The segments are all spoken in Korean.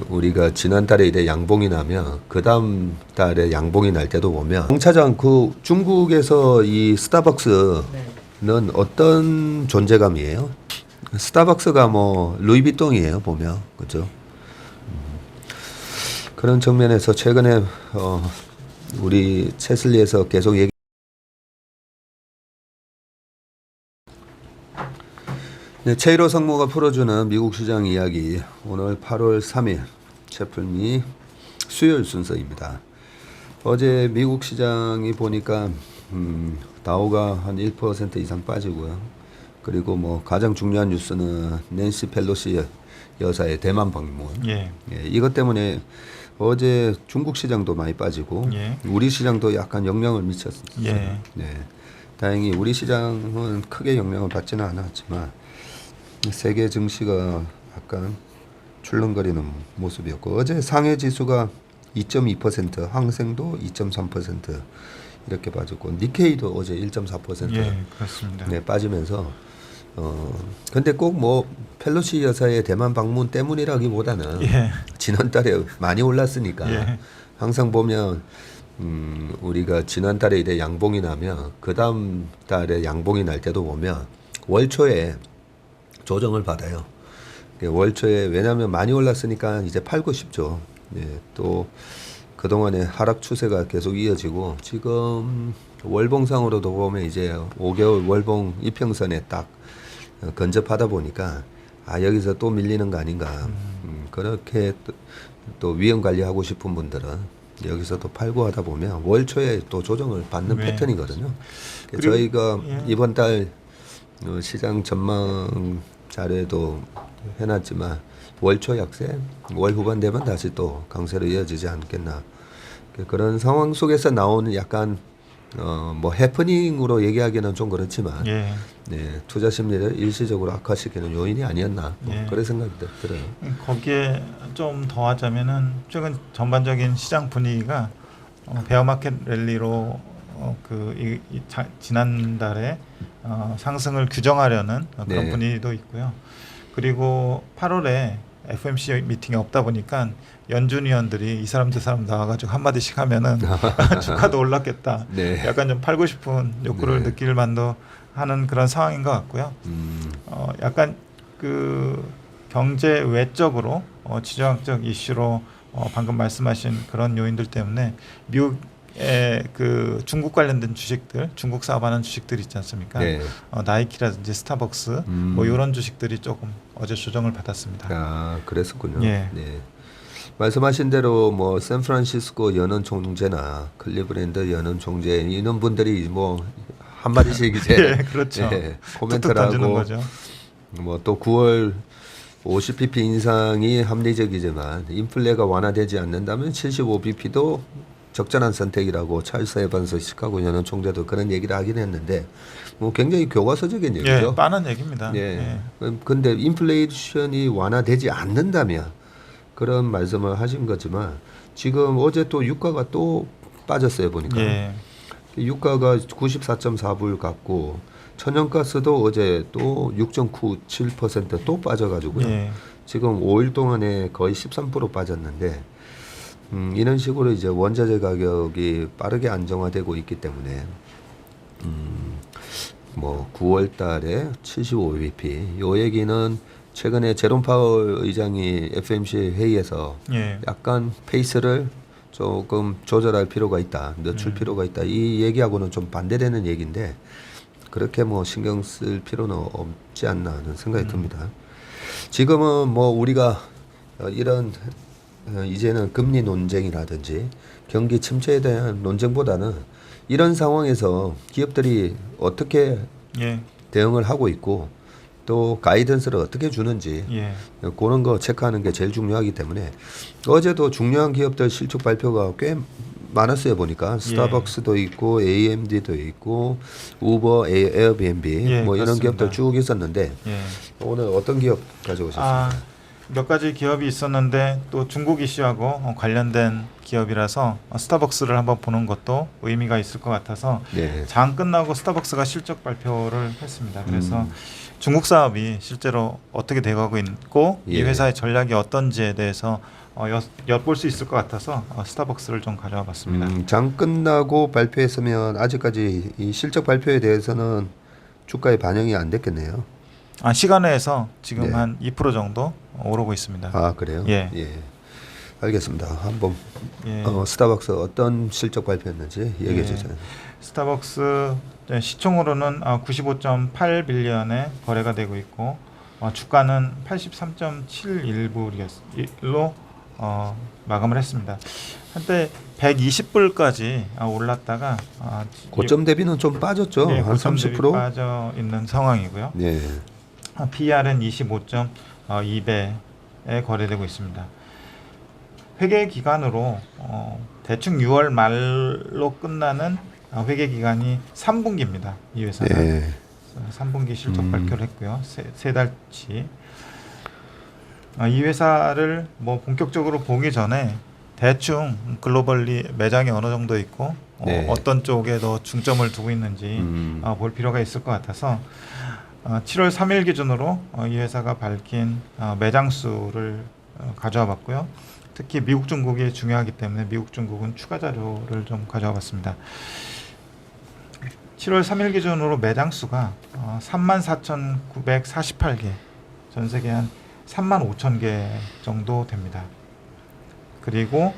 우리가 지난달에 이제 양봉이 나면 그 다음 달에 양봉이 날 때도 보면 홍차장 그 중국에서 이 스타벅스는 어떤 존재감이에요? 스타벅스가 뭐 루이비통이에요 보면 그죠? 그런 측면에서 최근에 우리 채슬리에서 계속 얘기. 네, 체이로 성모가 풀어주는 미국 시장 이야기 오늘 8월 3일 채플미 수요일 순서입니다. 어제 미국 시장이 보니까 다우가 한 1% 이상 빠지고요. 그리고 뭐 가장 중요한 뉴스는 낸시 펠로시 여사의 대만 방문. 예, 이것 때문에 어제 중국 시장도 많이 빠지고 우리 시장도 약간 영향을 미쳤습니다. 네, 다행히 우리 시장은 크게 영향을 받지는 않았지만 세계 증시가 약간 출렁거리는 모습이었고 어제 상해 지수가 2.2%, 항생도 2.3% 이렇게 빠졌고 니케이도 어제 1.4% 그렇습니다. 네, 빠지면서 근데 꼭 뭐 펠로시 여사의 대만 방문 때문이라기보다는 지난달에 많이 올랐으니까 항상 보면 우리가 지난달에 이제 양봉이 나면 그 다음 달에 양봉이 날 때도 보면 월 초에 조정을 받아요. 월 초에 왜냐하면 많이 올랐으니까 이제 팔고 싶죠. 네, 또 그동안의 하락 추세가 계속 이어지고 지금 월봉상으로도 보면 이제 5개월 월봉 이평선에 딱 근접하다 보니까 여기서 또 밀리는 거 아닌가. 그렇게 또 위험 관리하고 싶은 분들은 여기서 또 팔고 하다 보면 월 초에 또 조정을 받는 패턴이거든요. 저희가 이번 달 시장 전망 자료에도 해놨지만 월초 약세, 월 후반 되면 다시 또 강세로 이어지지 않겠나. 그런 상황 속에서 나오는 약간 뭐 해프닝으로 얘기하기는 좀 그렇지만 네, 투자 심리를 일시적으로 악화시키는 요인이 아니었나 그런 생각이 들어요. 거기에 좀 더하자면은 최근 전반적인 시장 분위기가 베어마켓 랠리로 지난달에 상승을 규정하려는 그런 분위기도 있고요. 그리고 8월에 FOMC 미팅이 없다 보니까 연준 위원들이 이 사람 저 사람 나와가지고 한마디씩 하면은 주가도 올랐겠다. 약간 좀 팔고 싶은 욕구를 느낄 만도 하는 그런 상황인 것 같고요. 약간 그 경제 외적으로 지정학적 이슈로 방금 말씀하신 그런 요인들 때문에 그 중국 관련된 주식들, 중국 사업하는 주식들 있지 않습니까? 나이키라든지 스타벅스 뭐 이런 주식들이 조금 어제 조정을 받았습니다. 그랬었군요. 네. 말씀하신 대로 뭐 샌프란시스코 연은 총재나 클리브랜드 연은 총재 이런 분들이 뭐 한마디씩 이제 그렇죠. 코멘트를 하고 뭐 또 9월 50bp 인상이 합리적이지만 인플레가 완화되지 않는다면 75bp도 적절한 선택이라고 찰스 에반스 시카고 연은 총재도 그런 얘기를 하긴 했는데 뭐 굉장히 교과서적인 얘기죠. 뻔한 얘기입니다. 근데 인플레이션이 완화되지 않는다면 그런 말씀을 하신 거지만 지금 어제 또 유가가 또 빠졌어요 보니까 유가가 94.4불 갔고 천연가스도 어제 또 6.97% 또 빠져가지고요. 지금 5일 동안에 거의 13% 빠졌는데 이런 식으로 이제 원자재 가격이 빠르게 안정화되고 있기 때문에 뭐 9월 달에 75bp 요 얘기는 최근에 제롬 파월 의장이 FOMC 회의에서 약간 페이스를 조금 조절할 필요가 있다, 늦출 필요가 있다 이 얘기하고는 좀 반대되는 얘기인데 그렇게 뭐 신경 쓸 필요는 없지 않나 하는 생각이 듭니다. 지금은 뭐 우리가 이런 이제는 금리 논쟁이라든지 경기 침체에 대한 논쟁보다는 이런 상황에서 기업들이 어떻게 대응을 하고 있고 또 가이던스를 어떻게 주는지 그런 거 체크하는 게 제일 중요하기 때문에 어제도 중요한 기업들 실적 발표가 꽤 많았어요 보니까 스타벅스도 있고 AMD도 있고 우버, 에어비앤비 뭐 이런 기업들 쭉 있었는데 오늘 어떤 기업 가져오셨습니까? 몇 가지 기업이 있었는데 또 중국 이슈하고 관련된 기업이라서 스타벅스를 한번 보는 것도 의미가 있을 것 같아서 네. 장 끝나고 스타벅스가 실적 발표를 했습니다. 그래서 중국 사업이 실제로 어떻게 돼가고 있고 이 회사의 전략이 어떤지에 대해서 엿볼 수 있을 것 같아서 스타벅스를 좀 가져와 봤습니다. 장 끝나고 발표했으면 아직까지 이 실적 발표에 대해서는 주가에 반영이 안 됐겠네요. 시간에서 지금 네. 한 2% 정도 오르고 있습니다. 아 그래요? 예. 알겠습니다. 한번 예. 스타벅스 어떤 실적 발표했는지 얘기해 주세요. 스타벅스 시총으로는 95.8빌리언에 거래가 되고 있고 주가는 83.71불로 마감을 했습니다. 한때 120불까지 올랐다가 고점 대비는 좀 빠졌죠. 한 30%? 빠져 있는 상황이고요. 네. PR은 25.2배에 거래되고 있습니다. 회계 기간으로 대충 6월 말로 끝나는 회계 기간이 3분기입니다. 이 회사는 네. 3분기 실적 발표를 했고요. 세 달치. 이 회사를 뭐 본격적으로 보기 전에 대충 글로벌리 매장이 어느 정도 있고 네. 어떤 쪽에 더 중점을 두고 있는지 볼 필요가 있을 것 같아서 7월 3일 기준으로 이 회사가 밝힌 매장 수를 가져와 봤고요. 특히 미국 중국이 중요하기 때문에 미국 중국은 추가 자료를 좀 가져와 봤습니다. 7월 3일 기준으로 매장 수가 34,948개, 전 세계 한 35,000개 정도 됩니다. 그리고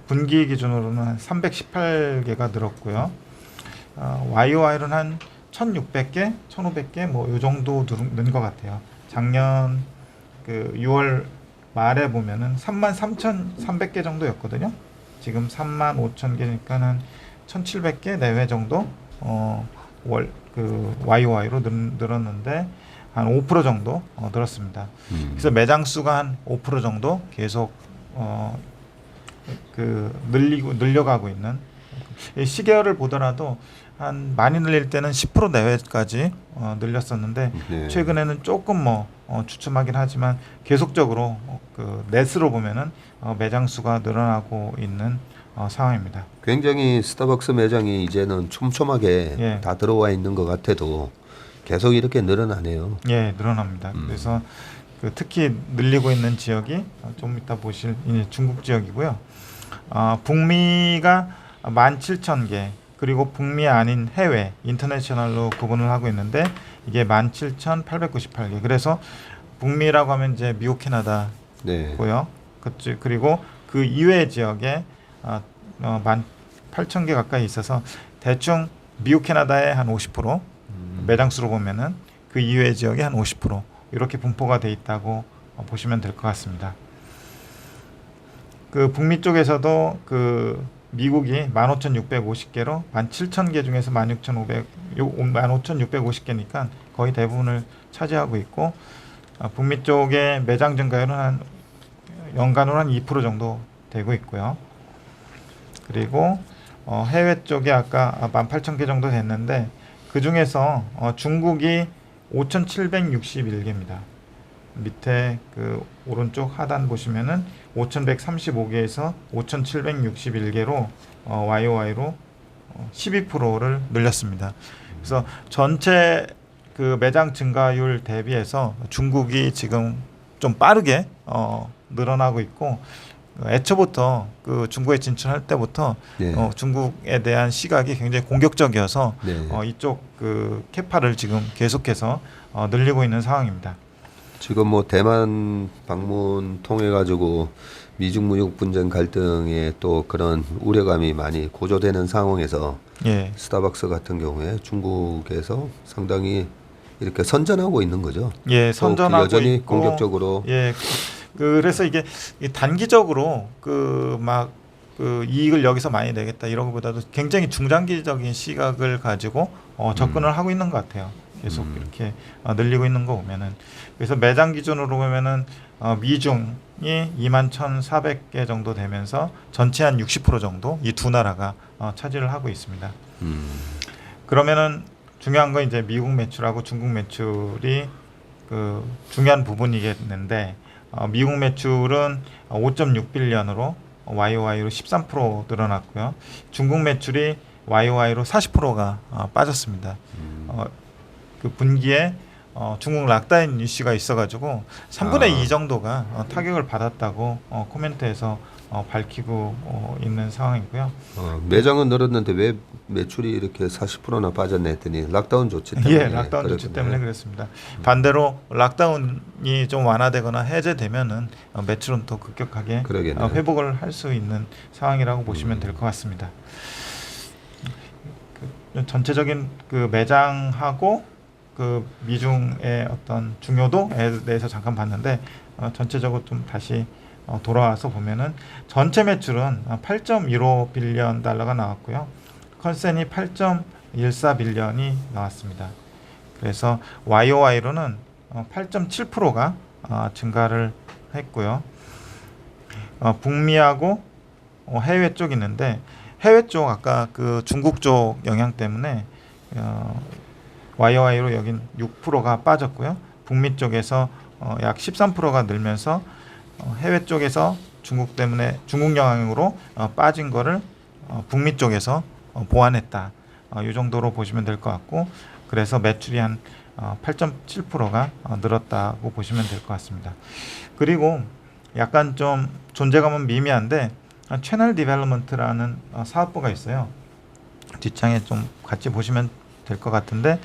분기 기준으로는 한 318개가 늘었고요. YOY로는 한 1,600개, 1,500개 뭐 이 정도 는 것 같아요. 작년 그 6월 말에 보면은 33,300개 정도였거든요. 지금 35,000개니까 한 1,700개 내외 정도 그 YOY로 늘었는데 한 5% 정도 늘었습니다. 그래서 매장 수가 한 5% 정도 계속 늘려가고 있는, 시계열을 보더라도 한 많이 늘릴 때는 10% 내외까지 늘렸었는데 네. 최근에는 조금 주춤하긴 하지만 계속적으로 그 넷으로 보면은 매장 수가 늘어나고 있는 상황입니다. 굉장히 스타벅스 매장이 이제는 촘촘하게 다 들어와 있는 것 같아도 계속 이렇게 늘어나네요. 예, 늘어납니다. 그래서 특히 늘리고 있는 지역이 좀 이따 보실 중국 지역이고요. 북미가 17,000개, 그리고 북미 아닌 해외 인터내셔널로 구분을 하고 있는데 이게 17,898개. 그래서 북미라고 하면 이제 미국, 캐나다고요. 네. 그리고 그 이외 지역에 18,000개 가까이 있어서 대충 미국, 캐나다의 한 50%, 매장 수로 보면은 그 이외 지역의 한 50% 이렇게 분포가 돼 있다고 보시면 될 것 같습니다. 그 북미 쪽에서도 그 미국이 15,650개로 17,000개 중에서 15,650개니까 거의 대부분을 차지하고 있고, 북미 쪽의 매장 증가율은 한 연간으로 한 2% 정도 되고 있고요. 그리고 해외 쪽에 아까 18,000개 정도 됐는데 그 중에서 중국이 5,761개입니다. 밑에 그 오른쪽 하단 보시면은 5,135개에서 5,761개로 YOY로 12%를 늘렸습니다. 그래서 전체 그 매장 증가율 대비해서 중국이 지금 좀 빠르게 늘어나고 있고, 애초부터 그 중국에 진출할 때부터 중국에 대한 시각이 굉장히 공격적이어서 이쪽 그 캐파를 지금 계속해서 늘리고 있는 상황입니다. 지금 뭐 대만 방문 통해 가지고 미중 무역 분쟁 갈등에 또 그런 우려감이 많이 고조되는 상황에서 스타벅스 같은 경우에 중국에서 상당히 이렇게 선전하고 있는 거죠. 예, 선전하고 여전히 있고, 공격적으로. 예, 그래서 이게 단기적으로 그 이익을 여기서 많이 내겠다 이런 것보다도 굉장히 중장기적인 시각을 가지고 접근을 하고 있는 것 같아요. 계속 이렇게 늘리고 있는 거 보면은. 그래서 매장 기준으로 보면은 미중이 21,400개 정도 되면서 전체 한 60% 정도 이 두 나라가 차지를 하고 있습니다. 그러면은 중요한 건 이제 미국 매출하고 중국 매출이 그 중요한 부분이겠는데 미국 매출은 5.6빌리언으로 YOY로 13% 늘어났고요. 중국 매출이 YOY로 40%가 빠졌습니다. 그 분기에 중국 락다운 이슈가 있어가지고 3분의 2 정도가 타격을 받았다고 코멘트에서 밝히고 있는 상황이고요. 매장은 늘었는데 왜 매출이 이렇게 40%나 빠졌네 했더니 락다운 조치 때문에. 예, 락다운 조치 때문에 그렇습니다. 반대로 락다운이 좀 완화되거나 해제되면은 매출은 더 급격하게 회복을 할 수 있는 상황이라고 보시면 될 것 같습니다. 전체적인 그 매장하고 그 미중의 어떤 중요도에 대해서 잠깐 봤는데 전체적으로 좀 다시 돌아와서 보면은 전체 매출은 8.15빌리언 달러가 나왔고요. 컨센이 8.14빌리언이 나왔습니다. 그래서 YOY로는 8.7%가 증가를 했고요. 북미하고 해외 쪽이 있는데 해외 쪽 아까 그 중국 쪽 영향 때문에 YOY로 여긴 6%가 빠졌고요. 북미 쪽에서 약 13%가 늘면서 해외 쪽에서 중국 때문에 중국 영향으로 빠진 거를 북미 쪽에서 보완했다. 이 정도로 보시면 될 것 같고 그래서 매출이 한 8.7%가 늘었다고 보시면 될 것 같습니다. 그리고 약간 좀 존재감은 미미한데 채널 디벨롭먼트라는 사업부가 있어요. 뒷장에 좀 같이 보시면 될 것 같은데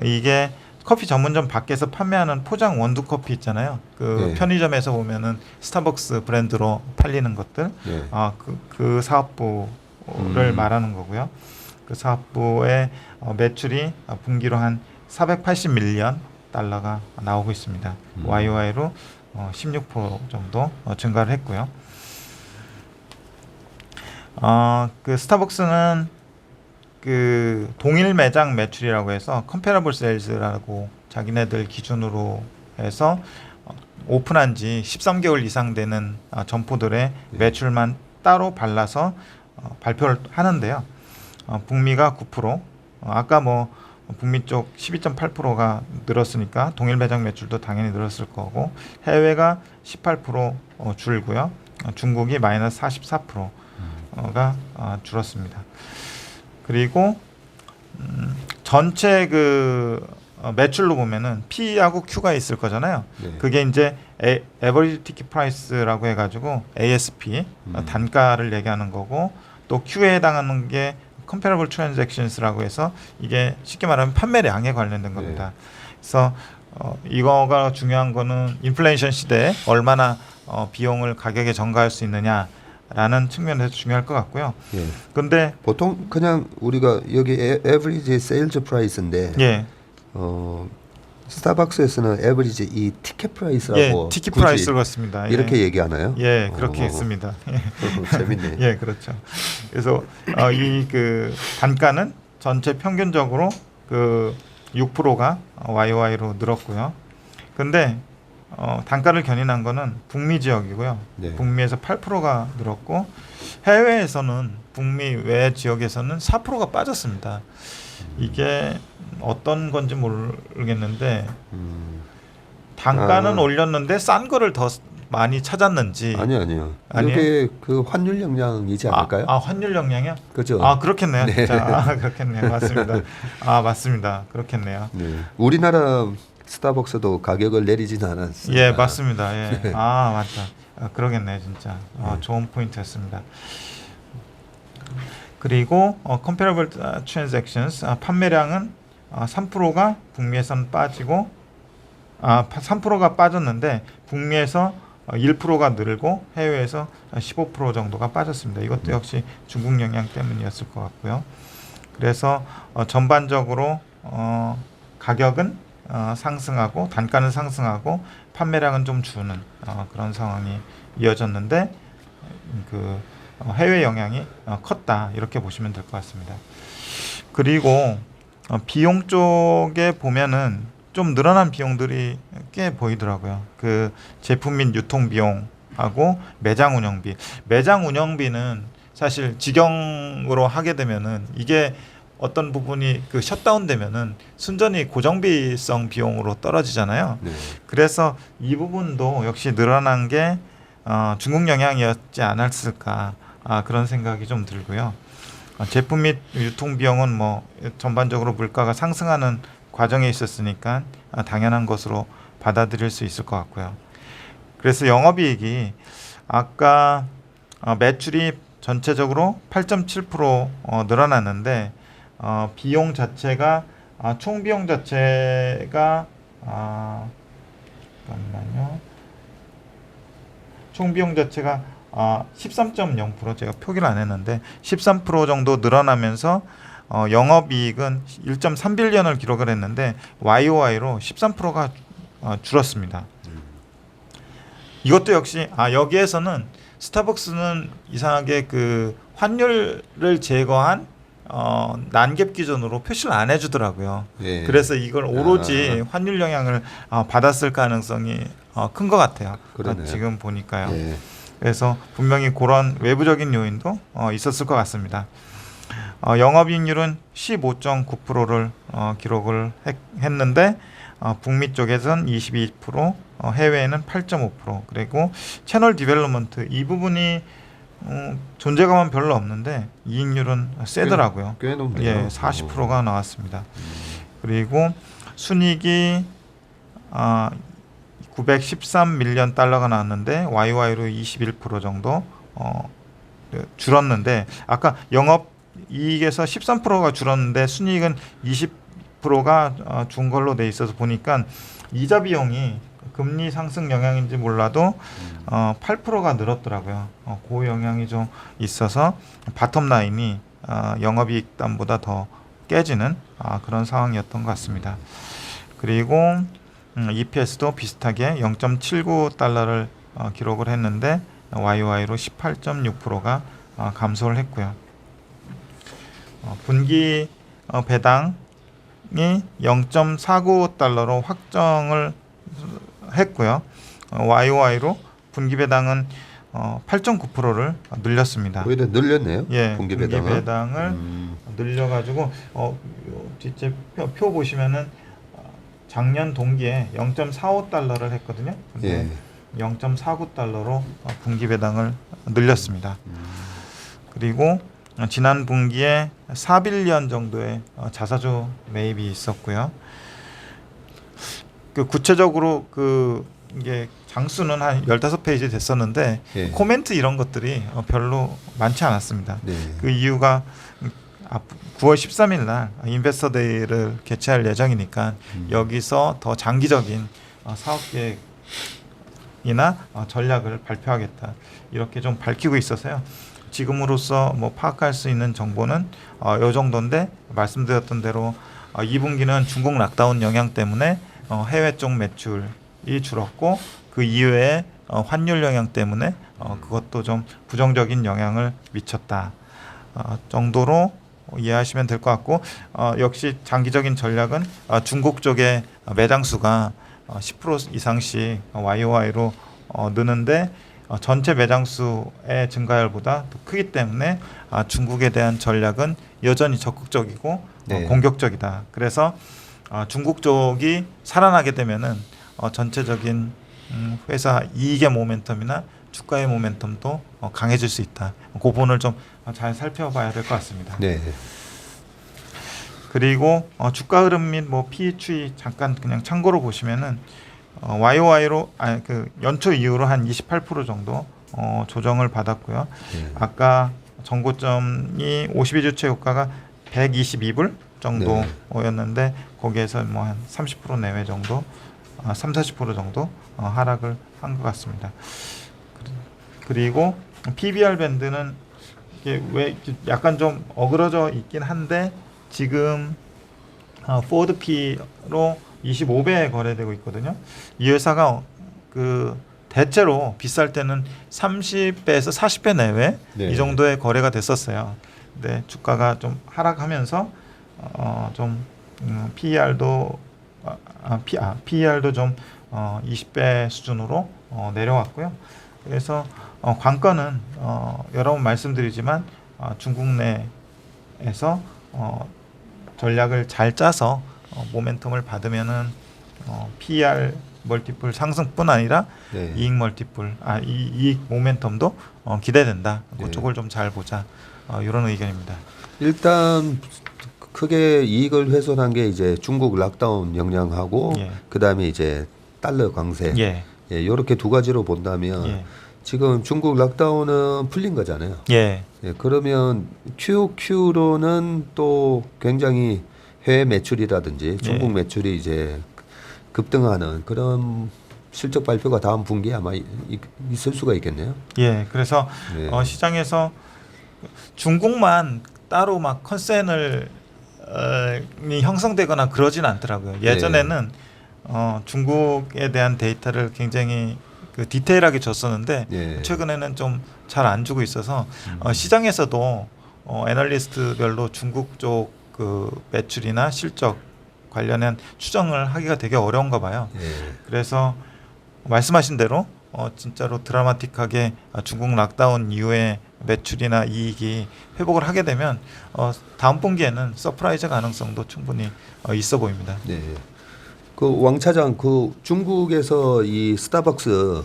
이게 커피 전문점 밖에서 판매하는 포장 원두 커피 있잖아요. 그 편의점에서 보면은 스타벅스 브랜드로 팔리는 것들, 그 사업부를 말하는 거고요. 그 사업부의 매출이 분기로 한 480밀리언 달러가 나오고 있습니다. YOY로 16% 정도 증가를 했고요. 그 스타벅스는 그 동일 매장 매출이라고 해서 컴패러블 세일즈라고 자기네들 기준으로 해서 오픈한 지 13개월 이상 되는 점포들의 매출만 따로 발라서 발표를 하는데요. 북미가 9%, 아까 뭐 북미 쪽 12.8%가 늘었으니까 동일 매장 매출도 당연히 늘었을 거고 해외가 18% 줄고요. 중국이 마이너스 44%가 줄었습니다. 그리고 전체 그 매출로 보면은 P하고 Q가 있을 거잖아요. 그게 이제 Average Ticket Price라고 해가지고 ASP 단가를 얘기하는 거고 또 Q에 해당하는 게 Comparable Transactions라고 해서 이게 쉽게 말하면 판매량에 관련된 겁니다. 그래서 이거가 중요한 거는 인플레이션 시대에 얼마나 비용을 가격에 전가할 수 있느냐. 라는 측면에서 중요할 것 같고요. 근데 보통 그냥 우리가 여기 에버리지 세일즈 프라이스인데 스타벅스에서는 에버리지 이 티켓 프라이스라고 티켓 프라이스로 같습니다. 이렇게 얘기하나요? 그렇게 했습니다. 재밌네. 그렇죠. 그래서 이 그 단가는 전체 평균적으로 그 6%가 YOY로 늘었고요. 근데 단가를 견인한 거는 북미 지역이고요. 북미에서 8%가 늘었고 해외에서는 북미 외 지역에서는 4%가 빠졌습니다. 이게 어떤 건지 모르겠는데 단가는 올렸는데 싼 거를 더 많이 찾았는지 아니요. 이게 그 환율 영향이지 않을까요? 환율 영향이요? 그렇죠. 그렇겠네요. 진짜. 그렇겠네요. 맞습니다. 맞습니다. 그렇겠네요. 우리나라 스타벅스도 가격을 내리지는 않았습니다. 맞습니다. 맞다. 그러겠네 진짜. 좋은 포인트였습니다. 그리고 Comparable Transactions 판매량은 3%가 북미에서는 빠지고 3%가 빠졌는데 북미에서 1%가 늘고 해외에서 15% 정도가 빠졌습니다. 이것도 역시 중국 영향 때문이었을 것 같고요. 그래서 전반적으로 가격은 상승하고 단가는 상승하고 판매량은 좀 주는 그런 상황이 이어졌는데 그 해외 영향이 컸다 이렇게 보시면 될 것 같습니다. 그리고 비용 쪽에 보면은 좀 늘어난 비용들이 꽤 보이더라고요. 그 제품 및 유통 비용하고 매장 운영비. 매장 운영비는 사실 직영으로 하게 되면은 이게 어떤 부분이 그 셧다운 되면은 순전히 고정비성 비용으로 떨어지잖아요. 네. 그래서 이 부분도 역시 늘어난 게 중국 영향이었지 않았을까 그런 생각이 좀 들고요. 제품 및 유통 비용은 뭐 전반적으로 물가가 상승하는 과정에 있었으니까 당연한 것으로 받아들일 수 있을 것 같고요. 그래서 영업이익이 아까 매출이 전체적으로 8.7% 늘어났는데 비용 자체가 총 비용 자체가 잠깐만요. 총 비용 자체가 13.0% 제가 표기를 안 했는데 13% 정도 늘어나면서 영업이익은 1.3빌리언을 기록을 했는데 YOY로 13%가 줄었습니다. 이것도 역시 여기에서는 스타벅스는 이상하게 그 환율을 제거한 난갭 기준으로 표시를 안 해주더라고요. 예. 그래서 이걸 오로지 환율 영향을 받았을 가능성이 큰 것 같아요. 지금 보니까요. 예. 그래서 분명히 그런 외부적인 요인도 있었을 것 같습니다. 영업이익률은 15.9%를 기록을 했는데 북미 쪽에서는 22%, 해외에는 8.5%. 그리고 채널 디벨롭먼트 이 부분이 존재감은 별로 없는데 이익률은 세더라고요. 꽤 높네요. 40%가 나왔습니다. 그리고 순이익이 913밀리언 달러가 나왔는데 YOY로 21% 정도 줄었는데 아까 영업이익에서 13%가 줄었는데 순이익은 20%가 준 걸로 돼 있어서 보니까 이자 비용이 금리 상승 영향인지 몰라도 8%가 늘었더라고요. 그 영향이 좀 있어서 바텀 라인이 영업이익단보다 더 깨지는 그런 상황이었던 것 같습니다. 그리고 EPS도 비슷하게 0.79달러를 기록을 했는데 YOY로 18.6%가 감소를 했고요. 분기 배당이 0.49달러로 확정을 했고요. YOY로 분기 배당은 8.9%를 늘렸습니다. 오히려 늘렸네요. 예, 분기 분기 배당을. 배당을 늘려가지고 뒤에 표 보시면은 작년 동기에 0.45달러를 했거든요. 근데 0.49달러로 분기 배당을 늘렸습니다. 그리고 지난 분기에 4빌리언 정도의 자사주 매입이 있었고요. 그 구체적으로 이게 장수는 한 15페이지 됐었는데 코멘트 이런 것들이 별로 많지 않았습니다. 네. 그 이유가 9월 13일 날 인베스터 데이를 개최할 예정이니까 여기서 더 장기적인 사업 계획이나 전략을 발표하겠다. 이렇게 좀 밝히고 있어서요. 지금으로서 뭐 파악할 수 있는 정보는 이 정도인데 말씀드렸던 대로 2분기는 중국 락다운 영향 때문에 해외 쪽 매출이 줄었고 그 이외에 환율 영향 때문에 그것도 좀 부정적인 영향을 미쳤다 정도로 이해하시면 될 것 같고 역시 장기적인 전략은 중국 쪽의 매장 수가 10% 이상씩 YOY로 느는데 전체 매장 수의 증가율보다 더 크기 때문에 중국에 대한 전략은 여전히 적극적이고 공격적이다. 그래서 중국 쪽이 살아나게 되면은 전체적인 회사 이익의 모멘텀이나 주가의 모멘텀도 강해질 수 있다. 그 부분을 좀 잘 살펴봐야 될 것 같습니다. 네. 그리고 주가 흐름 및 뭐 PE 추이 잠깐 그냥 참고로 보시면은 YOY로 그 연초 이후로 한 28% 정도 조정을 받았고요. 아까 정고점이 52주체 효과가 122불 정도였는데 거기에서 뭐 한 30% 내외 정도, 30-40% 정도 하락을 한 것 같습니다. 그리고 PBR 밴드는 이게 왜 약간 좀 어그러져 있긴 한데 지금 포워드 P로 25배에 거래되고 있거든요. 이 회사가 그 대체로 비쌀 때는 30배에서 40배 내외 이 정도의 거래가 됐었어요. 근데 주가가 좀 하락하면서 좀 PER도 좀 20배 수준으로 내려왔고요. 그래서 관건은 여러 번 말씀드리지만 중국 내에서 전략을 잘 짜서 모멘텀을 받으면은 PER 멀티플 상승뿐 아니라 네. 이익 멀티플, 이익 모멘텀도 기대된다. 네. 그쪽을 좀 잘 보자. 이런 의견입니다. 일단 크게 이익을 훼손한 게 이제 중국 락다운 영향하고 예. 그다음에 이제 달러 강세. 예. 예, 이렇게 두 가지로 본다면 예. 지금 중국 락다운은 풀린 거잖아요. 예. 예, 그러면 QOQ로는 또 굉장히 해외 매출이라든지 중국 매출이 이제 급등하는 그런 실적 발표가 다음 분기에 아마 있을 수가 있겠네요. 예. 그래서 네. 시장에서 중국만 따로 막 컨센을 이 형성되거나 그러진 않더라고요. 예전에는 중국에 대한 데이터를 굉장히 그 디테일하게 줬었는데 예. 최근에는 좀 잘 안 주고 있어서 시장에서도 애널리스트별로 중국 쪽 그 매출이나 실적 관련한 추정을 하기가 되게 어려운가 봐요. 예. 그래서 말씀하신 대로 진짜로 드라마틱하게 중국 락다운 이후에 매출이나 이익이 회복을 하게 되면 다음 분기에는 서프라이즈 가능성도 충분히 있어 보입니다. 네. 그 왕 차장, 그 중국에서 이 스타벅스는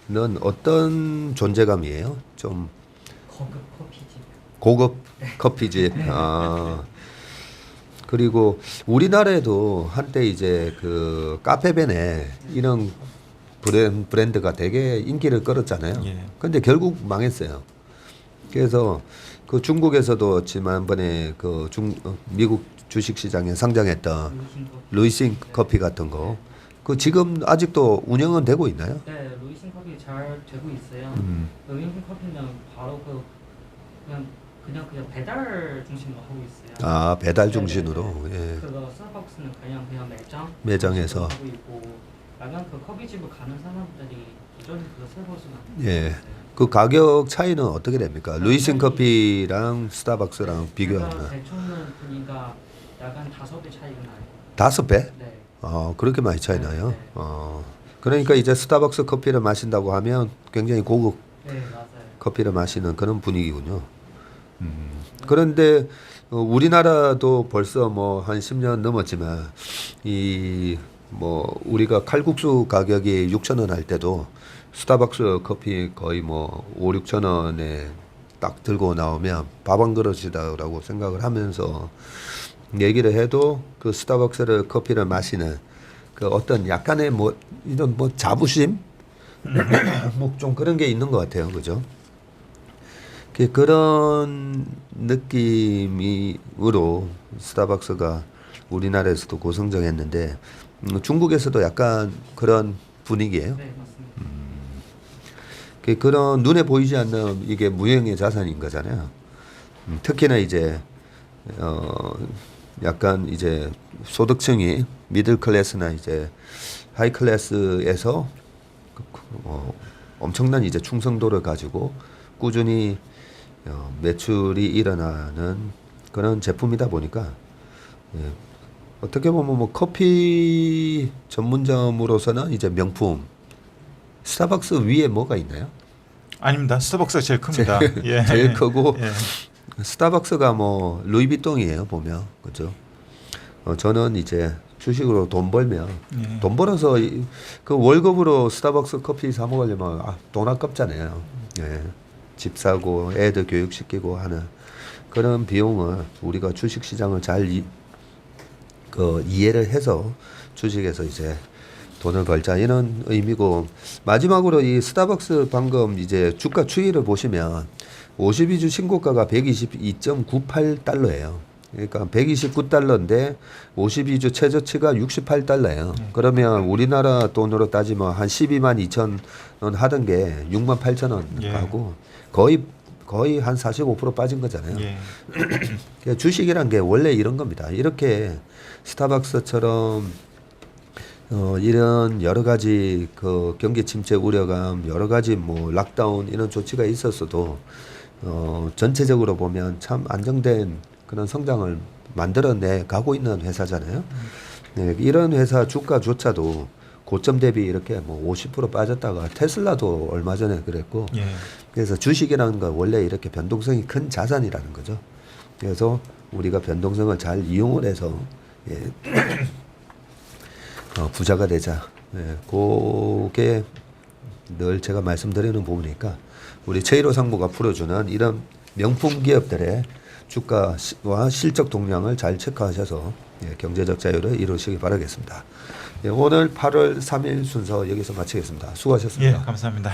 네. 어떤 존재감이에요? 좀 고급 커피집. 고급 커피집. 그리고 우리나라에도 한때 이제 그 카페벤에 이런 브랜드가 되게 인기를 끌었잖아요. 예. 근데 결국 망했어요. 그래서 그 중국에서도 지난번에 그 미국 주식 시장에 상장했던 루이싱 커피 같은 거, 그 지금 아직도 운영은 되고 있나요? 네, 루이싱 커피 잘 되고 있어요. 루이싱 커피는 바로 그냥 배달 중심으로 하고 있어요. 아, 배달 중심으로. 예. 그거 스타벅스는 그냥 매장에서 하고 있고, 약간 그 커피집을 가는 사람들이 기존 그 스타벅스만 예. 그 가격 차이는 어떻게 됩니까? 루이싱 커피랑 스타벅스랑 비교하면 대충은 보니까 약간 5배 차이가 나요. 5배? 네. 그렇게 많이 차이 나요? 네. 그러니까 이제 스타벅스 커피를 마신다고 하면 굉장히 고급 네, 맞아요. 커피를 마시는 그런 분위기군요. 그런데 우리나라도 벌써 뭐 한 10년 넘었지만 이 뭐 우리가 칼국수 가격이 6,000원 할 때도 스타벅스 커피 거의 뭐 5, 6천 원에 딱 들고 나오면 밥 한 그릇이다라고 생각을 하면서 얘기를 해도 그 스타벅스를 커피를 마시는 그 어떤 약간의 뭐 이런 뭐 자부심 뭐 좀 그런 게 있는 것 같아요, 그죠? 그런 느낌으로 스타벅스가 우리나라에서도 고성장했는데 중국에서도 약간 그런 분위기예요. 네, 맞습니다. 그런 눈에 보이지 않는 이게 무형의 자산인 거잖아요. 특히나 이제 약간 이제 소득층이 미들 클래스나 이제 하이 클래스에서 엄청난 이제 충성도를 가지고 꾸준히 매출이 일어나는 그런 제품이다 보니까 어떻게 보면 뭐 커피 전문점으로서는 이제 명품. 스타벅스 위에 뭐가 있나요? 아닙니다. 스타벅스가 제일 큽니다. 예. 제일 크고 예. 스타벅스가 뭐 루이비통이에요 보면, 그죠? 저는 이제 주식으로 돈 벌면 돈 벌어서 그 월급으로 스타벅스 커피 사 먹으려면 돈 아깝잖아요. 예. 집 사고 애들 교육시키고 하는 그런 비용을 우리가 주식 시장을 잘 이해를 해서 주식에서 이제 돈을 벌자 이런 의미고, 마지막으로 이 스타벅스 방금 이제 주가 추이를 보시면 52주 신고가가 122.98달러예요. 그러니까 129달러인데 52주 최저치가 68달러예요. 그러면 우리나라 돈으로 따지면 한 12만 2천 원 하던 게 6만 8천 원 하고 거의 한 45% 빠진 거잖아요. 예. 그러니까 주식이란 게 원래 이런 겁니다. 이렇게 스타벅스처럼 이런 여러 가지 그 경기 침체 우려감, 여러 가지 뭐 락다운 이런 조치가 있었어도 전체적으로 보면 참 안정된 그런 성장을 만들어내 가고 있는 회사잖아요. 네, 이런 회사 주가조차도 고점 대비 이렇게 뭐 50% 빠졌다가 테슬라도 얼마 전에 그랬고, 예. 그래서 주식이라는 건 원래 이렇게 변동성이 큰 자산이라는 거죠. 그래서 우리가 변동성을 잘 이용을 해서 부자가 되자. 그게 늘 제가 말씀드리는 부분이니까 우리 최일호 상무가 풀어주는 이런 명품 기업들의 주가와 실적 동향을 잘 체크하셔서 경제적 자유를 이루시기 바라겠습니다. 오늘 8월 3일 순서 여기서 마치겠습니다. 수고하셨습니다. 예, 감사합니다.